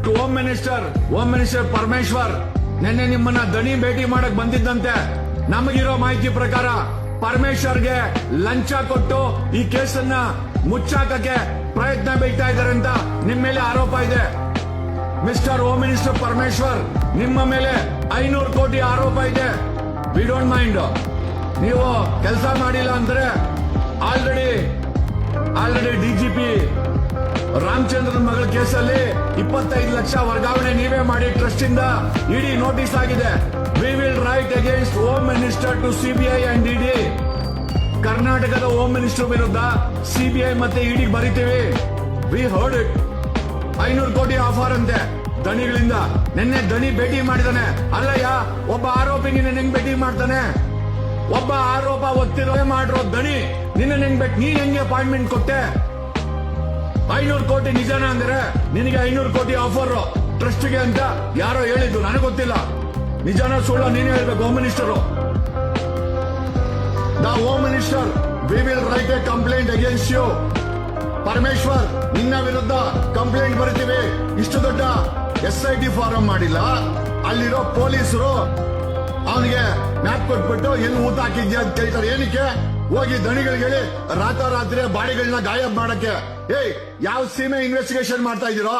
To home minister Parameshwar ನಿನ್ನೆ ನಿಮ್ಮನ್ನ ದಣಿ ಭೇಟಿ ಮಾಡಕ್ ಬಂದಿದ್ದಂತೆ. ನಮಗಿರೋ ಮಾಹಿತಿ ಪ್ರಕಾರ ಪರಮೇಶ್ವರ್ಗೆ ಲಂಚ ಕೊಟ್ಟು ಈ ಕೇಸನ್ನ ಮುಚ್ಚಾಕಕ್ಕೆ ಪ್ರಯತ್ನ ಬೀಳ್ತಾ ಇದ್ದಾರೆ ಅಂತ ನಿಮ್ಮ ಮೇಲೆ ಆರೋಪ ಇದೆ. ಮಿಸ್ಟರ್ ಹೋಮ್ ಮಿನಿಸ್ಟರ್ ಪರಮೇಶ್ವರ್, ನಿಮ್ಮ ಮೇಲೆ 500 ಕೋಟಿ ಆರೋಪ ಇದೆ. We don't mind. ನೀವು ಕೆಲಸ ಮಾಡಿಲ್ಲ ಅಂದ್ರೆ ಆಲ್ರೆಡಿ ಡಿಜಿಪಿ ರಾಮಚಂದ್ರನ್ ಮಗಳ ಕೇಸಲ್ಲಿ 25 ಲಕ್ಷ ವರ್ಗಾವಣೆ ನೀವೇ ಮಾಡಿ ಟ್ರಸ್ಟ್ ಇಂದ ಇಡಿ ನೋಟಿಸ್ ಆಗಿದೆ. We will write against home minister to CBI and ED. ಕರ್ನಾಟಕದ ಹೋಮ್ ಮಿನಿಸ್ಟರ್ ವಿರುದ್ಧ ಸಿಬಿಐ ಮತ್ತೆ ಇಡಿ ಬರೀತೀವಿ. We heard it. 500 ಕೋಟಿ ಆಫರ್ ಅಂತೆ ದಣಿಗಳಿಂದ. ನಿನ್ನೆ ದಣಿ ಭೇಟಿ ಮಾಡಿದಾನೆ. ಅಲ್ಲಯ್ಯ, ಒಬ್ಬ ಆರೋಪಿ ನಿನ್ನೆ ಹೆಂಗ್ ಭೇಟಿ ಮಾಡ್ತಾನೆ? ಒಬ್ಬ ಆರೋಪ ಒತ್ತಿರೋ ಮಾಡಿರೋ ದಣಿ ನಿನ್ನೆ ನೀನ್ ಹೆಂಗೆ ಅಪಾಯಿಂಟ್ಮೆಂಟ್ ಕೊಟ್ಟೆ? 500 ಕೋಟಿ ನಿಜಾನ ಅಂದ್ರೆ ನಿನಗೆ 500 ಕೋಟಿ ಆಫರ್ ಟ್ರಸ್ಟ್ಗೆ ಅಂತ ಯಾರೋ ಹೇಳಿದ್ದು, ನನಗೆ ಗೊತ್ತಿಲ್ಲ. ನಿಜಾನ ಸುಳ್ಳ ನೀನೇ ಹೇಳ್ಬೇಕು. Home minister, the home minister, we will write a complaint against you. Parameshwar, ನಿನ್ನ ವಿರುದ್ಧ ಕಂಪ್ಲೇಂಟ್ ಬರೀತೀವಿ. ಇಷ್ಟು ದೊಡ್ಡ SIT ಫಾರಂ ಮಾಡಿಲ್ಲ. ಅಲ್ಲಿರೋ ಪೊಲೀಸರು ಅವನಿಗೆ ಮ್ಯಾಪ್ ಕೊಟ್ಬಿಟ್ಟು ಎಲ್ಲಿ ಊಟ ಹಾಕಿದ್ಯಾ ಅಂತ ಕೇಳ್ತಾರೆ. ಏನಕ್ಕೆ? ಹೋಗಿ ದಣಿಗಳಿಗೆ ಹೇಳಿ ರಾತ್ರಿ ಬಾಡಿಗಳನ್ನ ಗಾಯಬ್ ಮಾಡಕ್ಕೆ. ಯಾವ ಸೀಮೆ ಇನ್ವೆಸ್ಟಿಗೇಷನ್ ಮಾಡ್ತಾ ಇದ್ದೀರೋ?